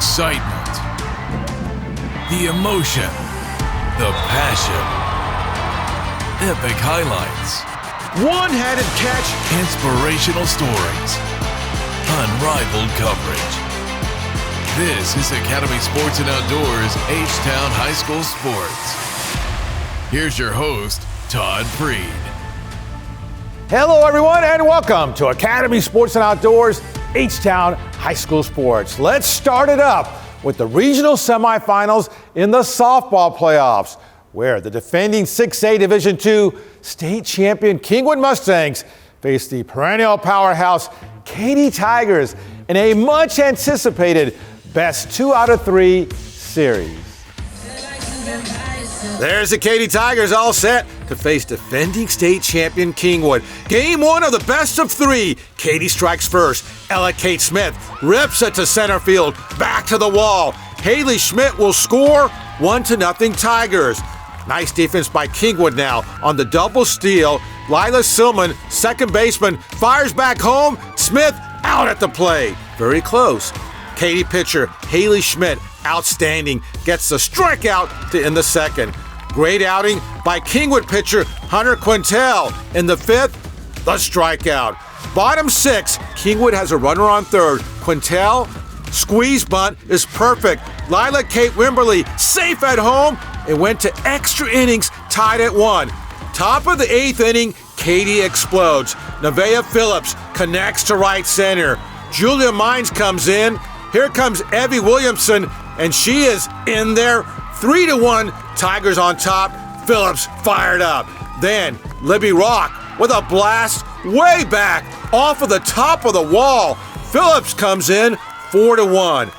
excitement, the emotion, the passion, epic highlights, one-handed catch, inspirational stories, unrivaled coverage. This is Academy Sports and Outdoors H-Town High School Sports. Here's your host, Todd Freed. Hello, everyone, and welcome to Academy Sports and Outdoors H-Town High School Sports. Let's start it up with the regional semifinals in the softball playoffs, where the defending 6A Division II state champion Kingwood Mustangs face the perennial powerhouse Katy Tigers in a much-anticipated best 2 out of 3 series. There's the Katy Tigers all set to face defending state champion Kingwood. Game 1 of the best of 3. Katy strikes first. Ella Kate Smith rips it to center field. Back to the wall. Haley Schmidt will score 1-0 Tigers. Nice defense by Kingwood now on the double steal. Lila Silman, second baseman, fires back home. Smith out at the plate. Very close. Katy pitcher Haley Schmidt, outstanding, gets the strikeout to end the second. Great outing by Kingwood pitcher Hunter Quintel. In the fifth, the strikeout. Bottom 6, Kingwood has a runner on third. Quintel, squeeze bunt is perfect. Lila Kate Wimberly safe at home and went to extra innings, tied at 1. Top of the 8th inning, Katy explodes. Nevaeh Phillips connects to right center. Julia Mines comes in. Here comes Evie Williamson, and she is in there. 3-1, Tigers on top. Phillips fired up. Then Libby Rock with a blast way back off of the top of the wall. Phillips comes in, 4-1.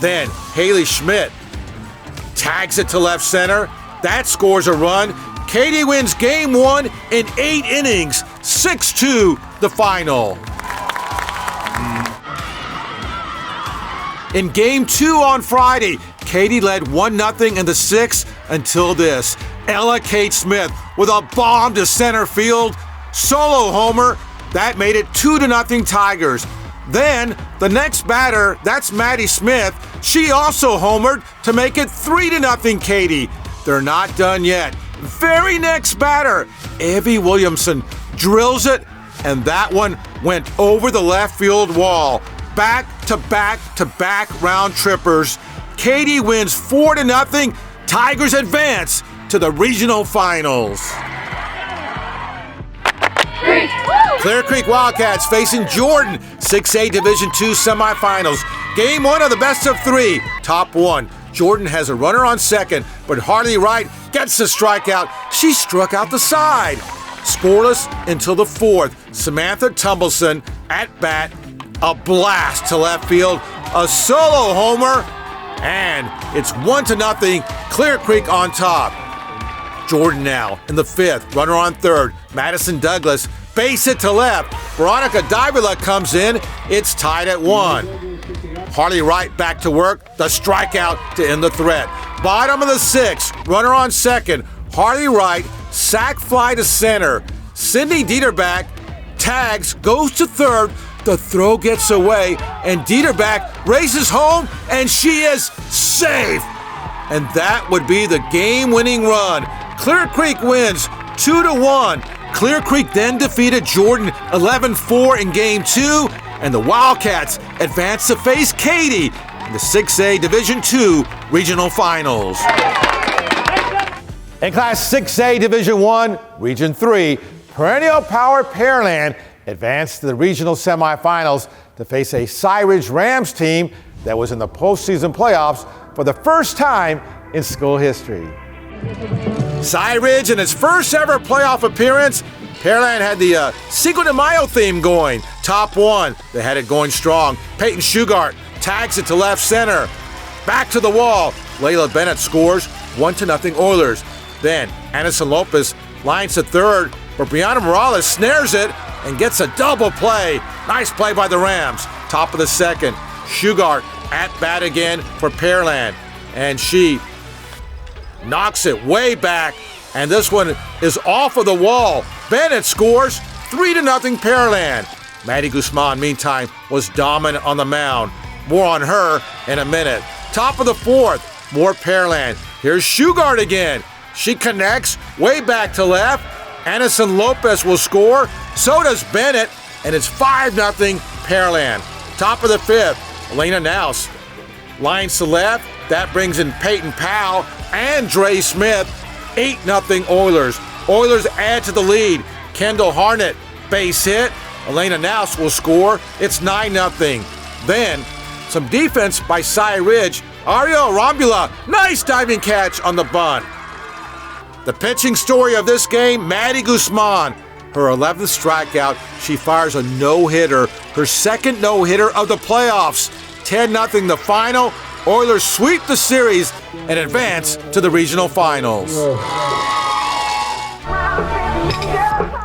Then Haley Schmidt tags it to left center. That scores a run. Katy wins game 1 in 8 innings, 6-2 the final. In game 2 on Friday, Katy led 1-0 in the 6th until this. Ella Kate Smith with a bomb to center field. Solo homer. That made it 2-0 Tigers. Then the next batter, that's Maddie Smith. She also homered to make it 3-0 Katy. They're not done yet. Very next batter, Evie Williamson drills it, and that one went over the left field wall. Back-to-back-to-back round trippers. Katy wins 4-0. Tigers advance to the regional finals. Clear Creek Wildcats facing Jordan, 6A Division II semifinals. Game 1 of the best of 3. Top 1. Jordan has a runner on second, but Harley Wright gets the strikeout. She struck out the side. Scoreless until the 4th. Samantha Tumbleson at bat. A blast to left field. A solo homer. And it's 1-0, Clear Creek on top. Jordan now in the 5th. Runner on third. Madison Douglas. Base hit to left. Veronica Davila comes in. It's tied at 1. Harley Wright back to work. The strikeout to end the threat. Bottom of the 6th. Runner on second. Harley Wright. Sac fly to center. Cindy Dieterbach tags. Goes to third. The throw gets away. And Dieterbach races home. And she is safe. And that would be the game-winning run. Clear Creek wins 2-1. Clear Creek then defeated Jordan 11-4 in Game 2, and the Wildcats advance to face Katy in the 6A Division II Regional Finals. In Class 6A Division I, Region 3, perennial power Pearland advanced to the regional semifinals to face a Cy Ridge Rams team that was in the postseason playoffs for the first time in school history. Cy Ridge in its first ever playoff appearance. Pearland had the Cinco de Mayo theme going. Top 1, they had it going strong. Peyton Shugart tags it to left center. Back to the wall. Layla Bennett scores 1-0 Oilers. Then Anderson Lopez lines to third, but Brianna Morales snares it and gets a double play. Nice play by the Rams. Top of the 2nd. Shugart at bat again for Pearland. And she knocks it way back, and this one is off of the wall. Bennett scores 3-0 Pearland. Maddie Guzman, meantime, was dominant on the mound. More on her in a minute. Top of the fourth, more Pearland. Here's Shugart again. She connects way back to left. Anderson Lopez will score. So does Bennett, and it's 5-0 Pearland. Top of the fifth, Elena Naus lines to left. That brings in Peyton Powell and Dre Smith. 8-0 Oilers. Oilers add to the lead. Kendall Harnett, base hit. Elena Naus will score. It's 9-0. Then, some defense by Cy Ridge. Ariel Rombula, nice diving catch on the bunt. The pitching story of this game, Maddie Guzman. Her 11th strikeout, she fires a no-hitter. Her second no-hitter of the playoffs. 10-0 the final. Oilers sweep the series and advance to the regional finals.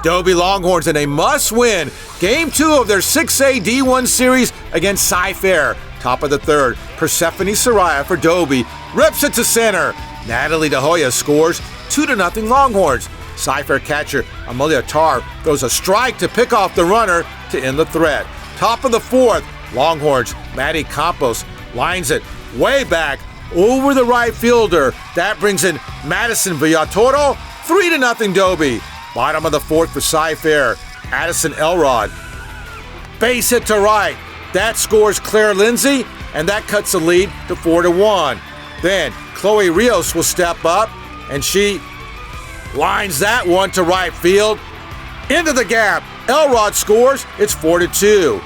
Dobie Longhorns in a must-win Game 2 of their 6A D1 series against Cy-Fair. Top of the third, Persephone Soraya for Dobie. Rips it to center. Natalie De Hoya scores 2-0 Longhorns. Cy-Fair catcher Amelia Tarr throws a strike to pick off the runner to end the threat. Top of the fourth, Longhorns. Maddie Campos lines it way back over the right fielder. That brings in Madison Villatoro. 3-0 Dobie. Bottom of the fourth for Cy-Fair, Addison Elrod. Base hit to right. That scores Claire Lindsay, and that cuts the lead to 4-1. Then Chloe Rios will step up, and she lines that one to right field. Into the gap. Elrod scores. It's 4-2.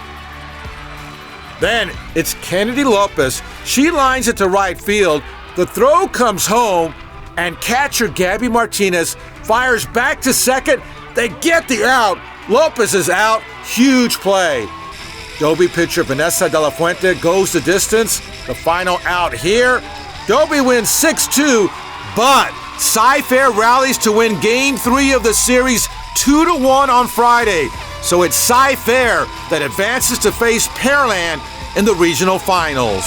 Then it's Kennedy Lopez. She lines it to right field. The throw comes home, and catcher Gabby Martinez fires back to second. They get the out. Lopez is out. Huge play. Dobie pitcher Vanessa De La Fuente goes the distance. The final out here. Dobie wins 6-2, but Cy-Fair rallies to win Game 3 of the series 2-1 on Friday. So it's Cy-Fair that advances to face Pearland in the regional finals.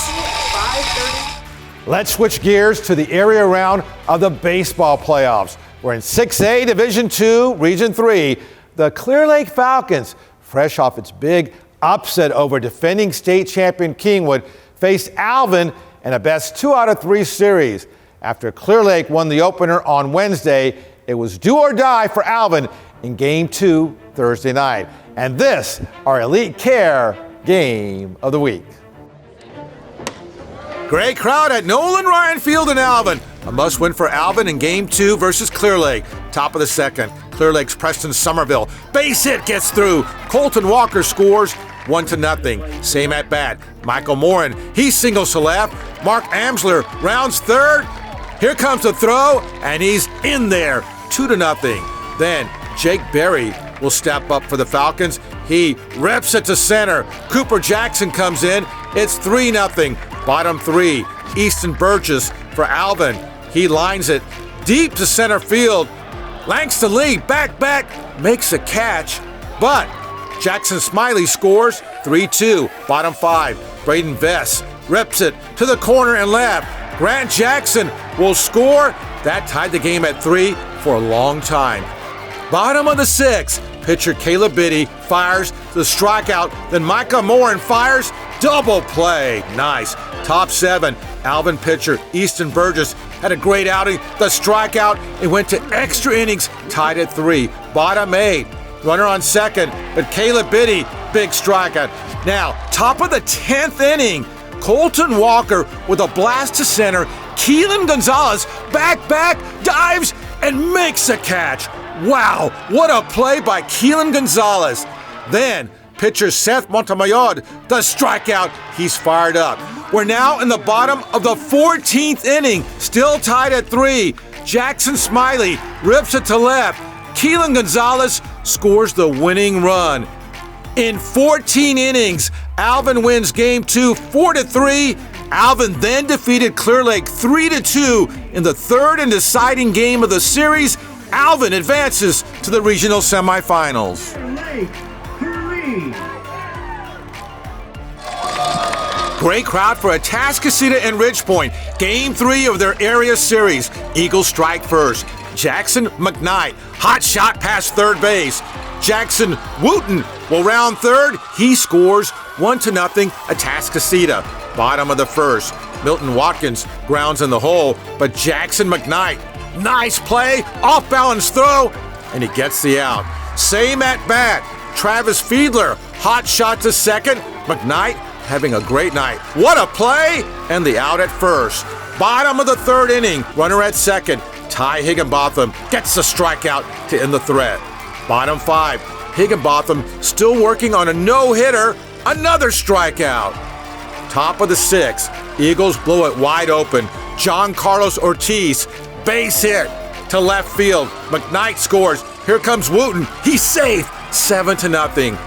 Let's switch gears to the area round of the baseball playoffs. We're in 6A Division II, Region 3. The Clear Lake Falcons, fresh off its big upset over defending state champion Kingwood, faced Alvin in a best 2 out of 3 series. After Clear Lake won the opener on Wednesday, it was do or die for Alvin in Game 2 Thursday night. And this, our Elite Care Game of the Week. Great crowd at Nolan Ryan Field in Alvin. A must-win for Alvin in Game 2 versus Clear Lake. Top of the second, Clear Lake's Preston Somerville. Base hit gets through. Colton Walker scores 1-0. Same at bat. Michael Morin, he singles to left. Mark Amsler rounds third. Here comes the throw, and he's in there. 2-0. Then Jake Berry will step up for the Falcons. He rips it to center. Cooper Jackson comes in. It's 3-0. Bottom three, Easton Burgess for Alvin. He lines it deep to center field. Langston Lee, back, makes a catch. But Jackson Smiley scores 3-2. Bottom five, Braden Vess rips it to the corner and left. Grant Jackson will score. That tied the game at 3 for a long time. Bottom of the sixth, pitcher Caleb Biddy fires the strikeout. Then Micah Morin fires. Double play. Nice. Top seven, Alvin pitcher Easton Burgess had a great outing. The strikeout, it went to extra innings, tied at 3. Bottom 8, runner on second, but Caleb Biddy, big strikeout. Now, top of the 10th inning, Colton Walker with a blast to center. Keelan Gonzalez back, dives, and makes a catch. Wow, what a play by Keelan Gonzalez. Then, pitcher Seth Montemayor, the strikeout, he's fired up. We're now in the bottom of the 14th inning, still tied at 3. Jackson Smiley rips it to left. Keelan Gonzalez scores the winning run. In 14 innings, Alvin wins Game 2 4-3. Alvin then defeated Clear Lake 3-2 in the third and deciding game of the series. Alvin advances to the regional semifinals. Great crowd for Atascocita and Ridgepoint. Game 3 of their area series. Eagles strike first. Jackson McKnight, hot shot past third base. Jackson Wooten will round third. He scores 1-0 Atascocita. Bottom of the first, Milton Watkins grounds in the hole, but Jackson McKnight, nice play, off-balance throw, and he gets the out. Same at bat, Travis Fiedler, hot shot to second. McKnight having a great night. What a play! And the out at first. Bottom of the third inning, runner at second. Ty Higginbotham gets the strikeout to end the threat. Bottom five, Higginbotham still working on a no-hitter, another strikeout. Top of the sixth, Eagles blow it wide open. John Carlos Ortiz, base hit to left field. McKnight scores. Here comes Wooten. He's safe, 7-0.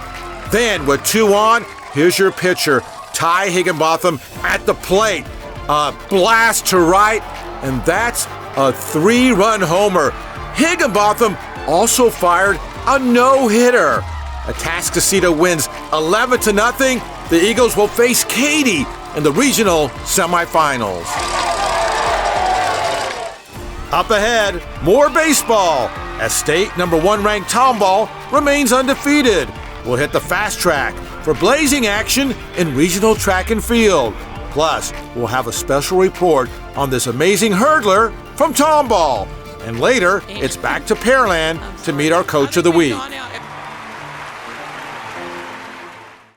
Then with 2 on, here's your pitcher, Ty Higginbotham at the plate. A blast to right, and that's a 3-run homer. Higginbotham also fired a no-hitter. Atascocita wins 11-0. The Eagles will face Katy in the regional semifinals. Up ahead, more baseball, as state number 1 ranked Tomball remains undefeated. We'll hit the fast track for blazing action in regional track and field. Plus, we'll have a special report on this amazing hurdler from Tomball. And later, it's back to Pearland to meet our Coach of the Week.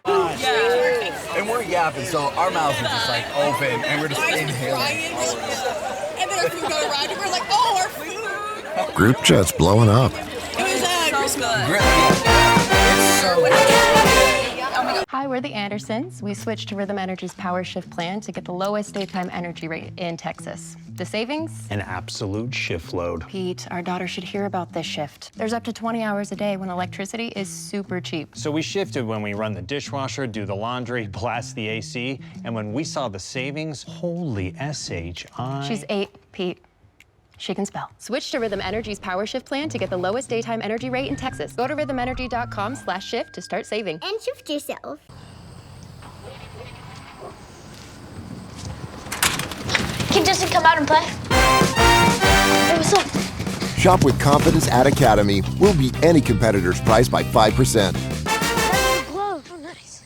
And we're yapping, so our mouths are just like open, and we're just inhaling. And then our food got arrived, and we're like, oh, our food. Group chat's blowing up. It was It's so good. Hi, we're the Andersons. We switched to Rhythm Energy's Power Shift plan to get the lowest daytime energy rate in Texas. The savings? An absolute shift load. Pete, our daughter should hear about this shift. There's up to 20 hours a day when electricity is super cheap. So we shifted when we run the dishwasher, do the laundry, blast the AC, and when we saw the savings, holy S-H-I... She's 8, Pete. She can spell. Switch to Rhythm Energy's Power Shift plan to get the lowest daytime energy rate in Texas. Go to rhythmenergy.com/shift to start saving. And shift yourself. Kid doesn't come out and play. Hey, what's up? Shop with confidence at Academy. We'll beat any competitor's price by 5%. Glow. Oh, nice.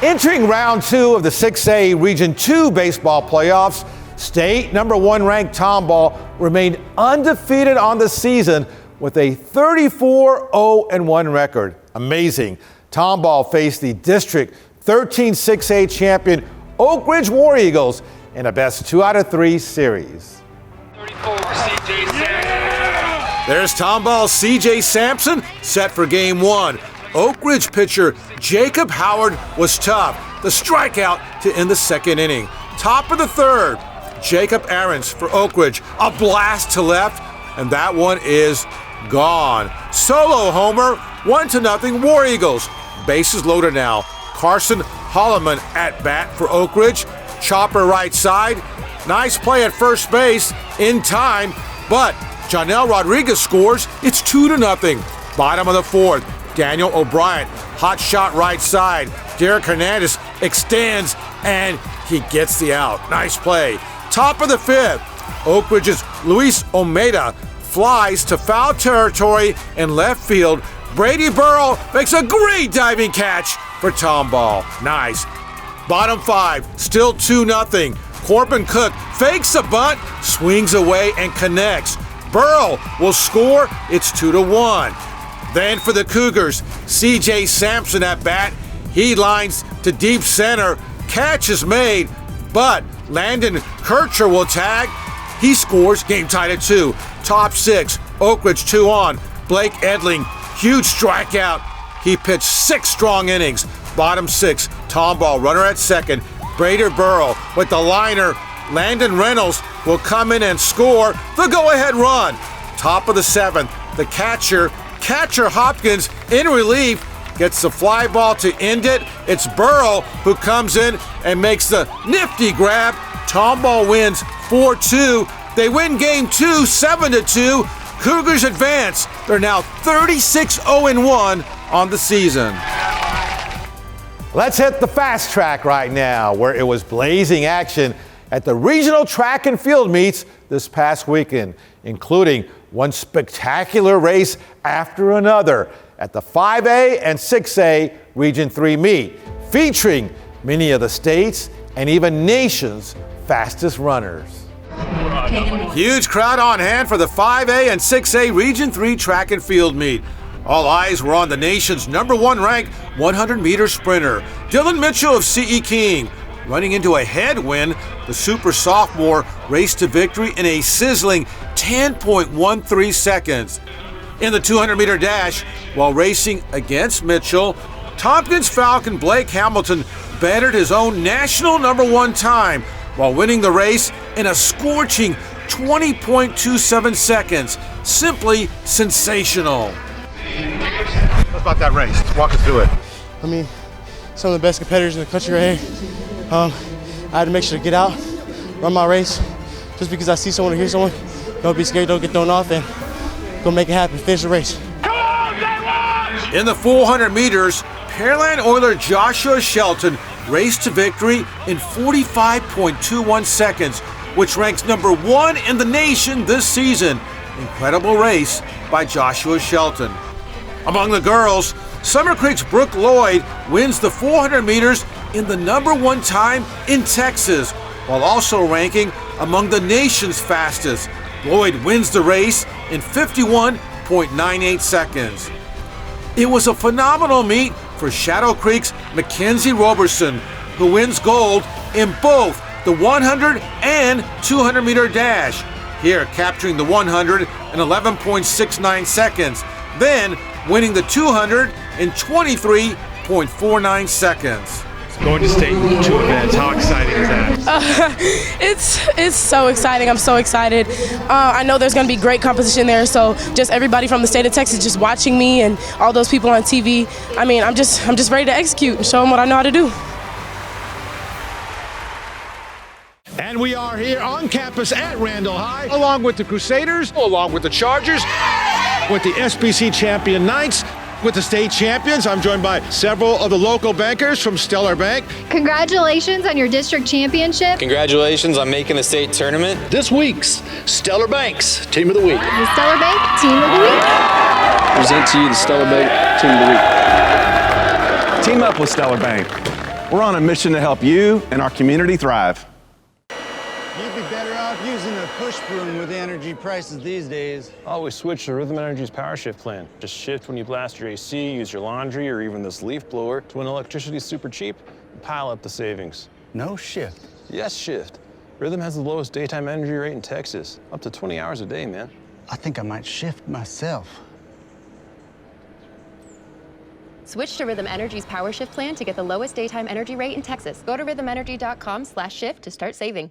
Entering round 2 of the 6A Region 2 baseball playoffs, state number 1 ranked Tomball remained undefeated on the season with a 34-0-1 record. Amazing. Tomball faced the District 13 6A champion Oak Ridge War Eagles in a best 2 out of 3 series. 34 for CJ Sampson. There's Tomball's CJ Sampson set for game 1. Oak Ridge pitcher Jacob Howard was tough. The strikeout to end the second inning. Top of the third, Jacob Aarons for Oak Ridge. A blast to left, and that one is gone. Solo homer, 1-0 War Eagles. Bases loaded now. Carson Holloman at bat for Oak Ridge. Chopper right side. Nice play at first base in time, but Janelle Rodriguez scores. It's 2-0. Bottom of the fourth, Daniel O'Brien. Hot shot right side. Derek Hernandez extends, and he gets the out. Nice play. Top of the fifth, Oak Ridge's Luis Omeda flies to foul territory in left field. Brady Burrell makes a great diving catch for Tomball. Nice. Bottom five, still 2-0. Corbin Cook fakes a bunt, swings away and connects. Burrell will score. It's 2-1. Then for the Cougars, CJ Sampson at bat. He lines to deep center. Catch is made, but Landon Kircher will tag. He scores. Game tied at 2. Top six, Oak Ridge 2 on. Blake Edling, huge strikeout. He pitched 6 strong innings. Bottom six, Tomball, runner at second. Brady Burrell with the liner. Landon Reynolds will come in and score the go-ahead run. Top of the seventh, the catcher Hopkins in relief gets the fly ball to end it. It's Burrell who comes in and makes the nifty grab. Tomball wins 4-2. They win game 2, 7-2. Cougars advance. They're now 36-0-1 on the season. Let's hit the fast track right now, where it was blazing action at the regional track and field meets this past weekend. including one spectacular race after another at the 5A and 6A Region 3 meet, featuring many of the state's and even nation's fastest runners. Huge crowd on hand for the 5A and 6A Region 3 track and field meet. All eyes were on the nation's #1 ranked 100-meter sprinter, Dylan Mitchell of C.E. King. Running into a headwind, the super sophomore raced to victory in a sizzling 10.13 seconds. In the 200-meter dash, while racing against Mitchell, Tompkins Falcon Blake Hamilton bettered his own national #1 time while winning the race in a scorching 20.27 seconds. Simply sensational. What about that race? Walk us through it. I mean, some of the best competitors in the country right here. I had to make sure to get out, run my race. Just because I see someone or hear someone, don't be scared, don't get thrown off, and go make it happen, finish the race. In the 400 meters, Pearland Oiler Joshua Shelton raced to victory in 45.21 seconds, which ranks #1 in the nation this season. Incredible race by Joshua Shelton. Among the girls, Summer Creek's Brooke Lloyd wins the 400 meters in the #1 time in Texas, while also ranking among the nation's fastest. Lloyd wins the race in 51.98 seconds. It was a phenomenal meet for Shadow Creek's Mackenzie Roberson, who wins gold in both the 100 and 200 meter dash, here capturing the 100 in 11.69 seconds, then winning the 200 in 23.49 seconds. Going to state 2 events, how exciting is that? It's so exciting. I'm so excited. I know there's going to be great competition there, so just everybody from the state of Texas just watching me and all those people on TV. I mean, I'm just ready to execute and show them what I know how to do. And we are here on campus at Randall High, along with the Crusaders, along with the Chargers, with the SBC champion Knights, with the state champions. I'm joined by several of the local bankers from Stellar Bank. Congratulations on your district championship. Congratulations on making the state tournament. This week's Stellar Bank's Team of the Week. The Stellar Bank Team of the Week. Present to you the Stellar Bank Team of the Week. Team up with Stellar Bank. We're on a mission to help you and our community thrive. You'd be better off using a push broom with the energy prices these days. Always switch to Rhythm Energy's Power Shift plan. Just shift when you blast your AC, use your laundry, or even this leaf blower. When electricity's super cheap, pile up the savings. No shift. Yes, shift. Rhythm has the lowest daytime energy rate in Texas. Up to 20 hours a day, man. I think I might shift myself. Switch to Rhythm Energy's Power Shift plan to get the lowest daytime energy rate in Texas. Go to rhythmenergy.com/shift to start saving.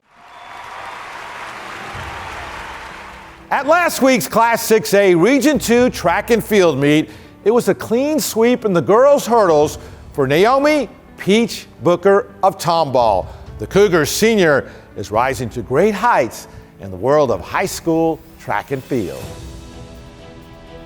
At last week's Class 6A Region 2 track and field meet, it was a clean sweep in the girls' hurdles for Naomi Peach Booker of Tomball. The Cougars senior is rising to great heights in the world of high school track and field.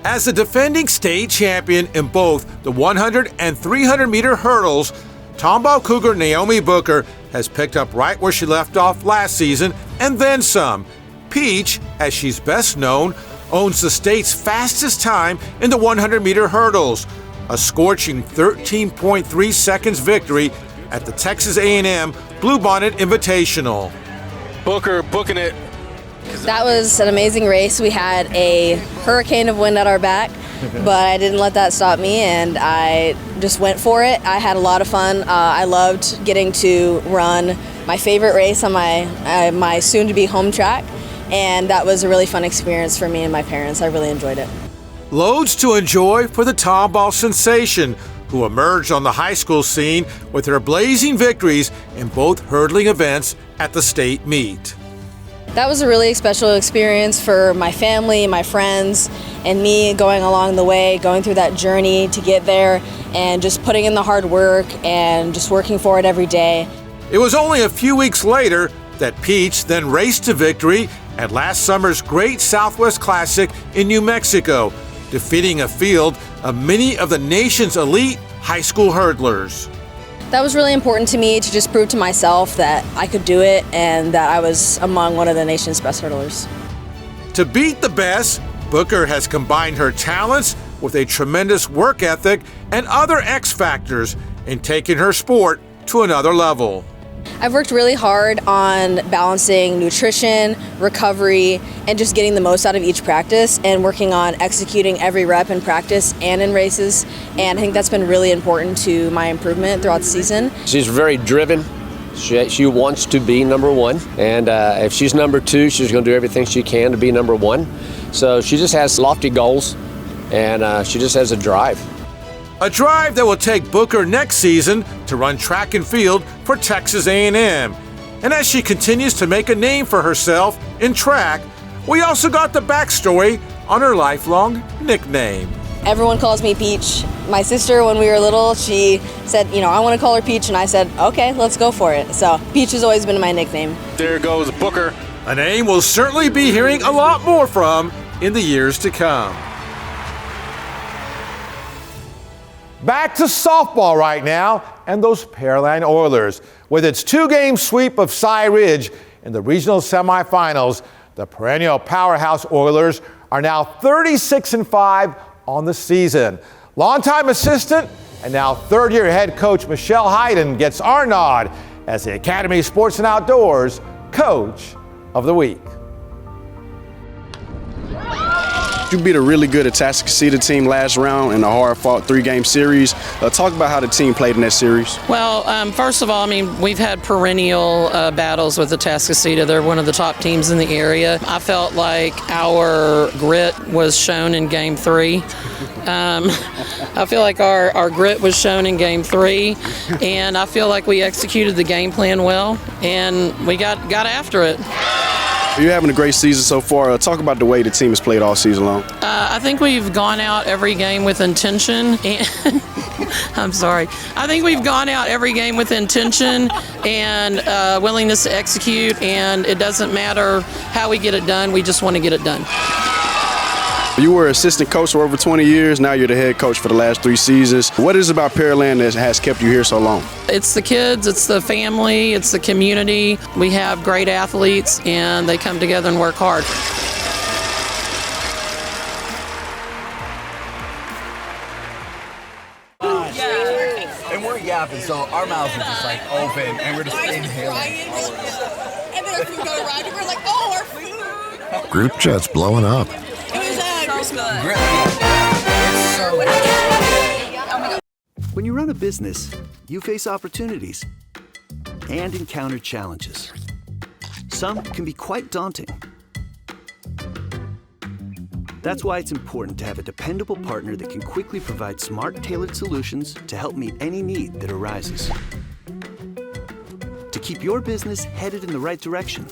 As the defending state champion in both the 100 and 300 meter hurdles, Tomball Cougar Naomi Booker has picked up right where she left off last season and then some. Peach, as she's best known, owns the state's fastest time in the 100-meter hurdles, a scorching 13.3 seconds victory at the Texas A&M Bluebonnet Invitational. Booker booking it. That was an amazing race. We had a hurricane of wind at our back, but I didn't let that stop me, and I just went for it. I had a lot of fun. I loved getting to run my favorite race on my soon-to-be home track. And that was a really fun experience for me and my parents. I really enjoyed it. Loads to enjoy for the Tomball sensation, who emerged on the high school scene with her blazing victories in both hurdling events at the state meet. That was a really special experience for my family, my friends, and me going along the way, going through that journey to get there and just putting in the hard work and just working for it every day. It was only a few weeks later that Peach then raced to victory at last summer's Great Southwest Classic in New Mexico, defeating a field of many of the nation's elite high school hurdlers. That was really important to me to just prove to myself that I could do it and that I was among one of the nation's best hurdlers. To beat the best, Booker has combined her talents with a tremendous work ethic and other X factors in taking her sport to another level. I've worked really hard on balancing nutrition, recovery, and just getting the most out of each practice and working on executing every rep in practice and in races. And I think that's been really important to my improvement throughout the season. She's very driven. She wants to be number one, and if she's number two, she's going to do everything she can to be number one. So she just has lofty goals, and she just has a drive. A drive that will take Booker next season to run track and field for Texas A&M. And as she continues to make a name for herself in track, we also got the backstory on her lifelong nickname. Everyone calls me Peach. My sister, when we were little, she said, I want to call her Peach, and I said, okay, let's go for it. So Peach has always been my nickname. There goes Booker. A name we'll certainly be hearing a lot more from in the years to come. Back to softball right now, and those Pearland Oilers. With its two-game sweep of Cy Ridge in the regional semifinals, the perennial powerhouse Oilers are now 36-5 on the season. Longtime assistant and now third-year head coach Michelle Hayden gets our nod as the Academy Sports and Outdoors Coach of the Week. You beat a really good Atascocita team last round in a hard-fought three-game series. Talk about how the team played in that series. Well, first of all, we've had perennial battles with Atascocita. They're one of the top teams in the area. I felt like our grit was shown in Game 3. I feel like our grit was shown in Game 3, and I feel like we executed the game plan well, and we got after it. You're having a great season so far. Talk about the way the team has played all season long. I think we've gone out every game with intention. And I think we've gone out every game with intention and willingness to execute, and it doesn't matter how we get it done. We just want to get it done. You were assistant coach for over 20 years. Now you're the head coach for the last 3 seasons. What is it about Pearland that has kept you here so long? It's the kids, it's the family, it's the community. We have great athletes, and they come together and work hard. And we're yapping, so our mouths are just like open, and we're just inhaling. And then our food got arrived, and we're like, oh, our food. Group chat's blowing up. When you run a business, you face opportunities and encounter challenges. Some can be quite daunting. That's why it's important to have a dependable partner that can quickly provide smart, tailored solutions to help meet any need that arises. To keep your business headed in the right direction.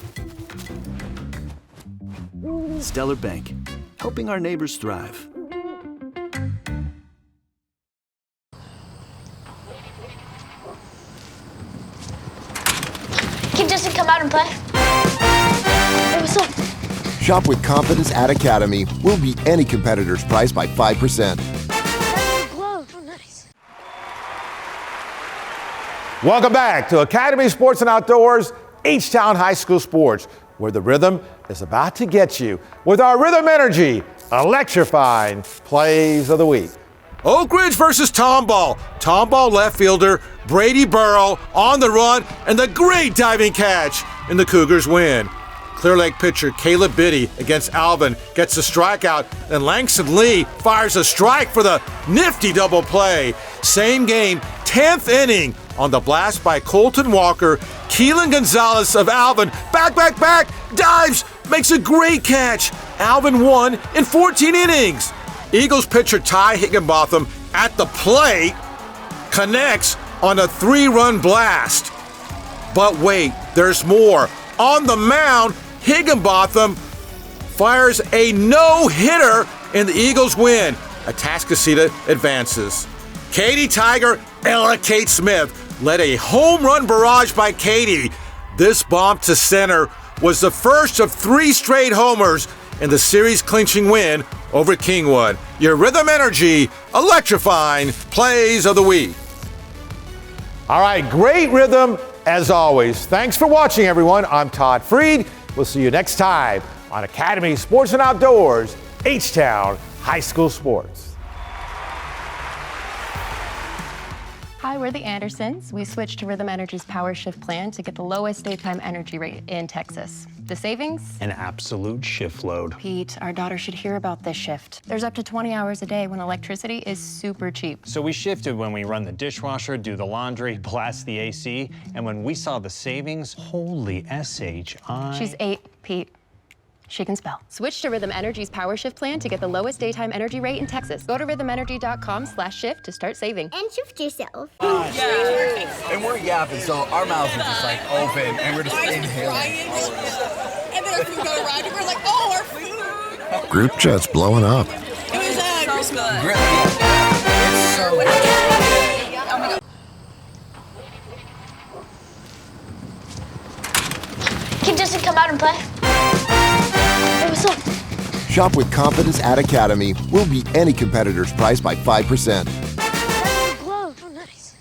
Stellar Bank, helping our neighbors thrive. Kid doesn't come out and play. What's up? Shop with confidence at Academy. We'll beat any competitor's price by 5%. Oh, nice. Welcome back to Academy Sports and Outdoors, H-Town High School Sports, where the rhythm is about to get you with our Rhythm Energy electrifying plays of the week. Oak Ridge versus Tomball. Tomball left fielder Brady Burrow on the run, and the great diving catch, and the Cougars win. Clear Lake pitcher Caleb Biddy against Alvin gets a strikeout, and Langston Lee fires a strike for the nifty double play. Same game, 10th inning. On the blast by Colton Walker, Keelan Gonzalez of Alvin, back, dives, makes a great catch. Alvin won in 14 innings. Eagles pitcher Ty Higginbotham at the plate connects on a 3-run blast. But wait, there's more. On the mound, Higginbotham fires a no-hitter and the Eagles win. Atascocita advances. Katy Tiger Ella Kate Smith led a home run barrage by Katy. This bomb to center was the first of 3 straight homers in the series-clinching win over Kingwood. Your Rhythm Energy electrifying plays of the week. All right, great rhythm as always. Thanks for watching, everyone. I'm Todd Freed. We'll see you next time on Academy Sports and Outdoors, H-Town High School Sports. Hi, we're the Andersons. We switched to Rhythm Energy's Power Shift plan to get the lowest daytime energy rate in Texas. The savings? An absolute shift load. Pete, our daughter should hear about this shift. There's up to 20 hours a day when electricity is super cheap. So we shifted when we run the dishwasher, do the laundry, blast the AC, and when we saw the savings, holy S-H-I. She's 8, Pete. She can spell. Switch to Rhythm Energy's Power Shift plan to get the lowest daytime energy rate in Texas. Go to rhythmenergy.com/shift to start saving. And shift yourself. And we're yapping, so our mouths are just like open, and we're just inhaling. And then our food got arrived, and we're like, oh, our food. Group chat's blowing up. It was so good. It's so good. Oh my God. Can Justin come out and play? Hey, what's up? Shop with confidence at Academy. We'll beat any competitor's price by 5%.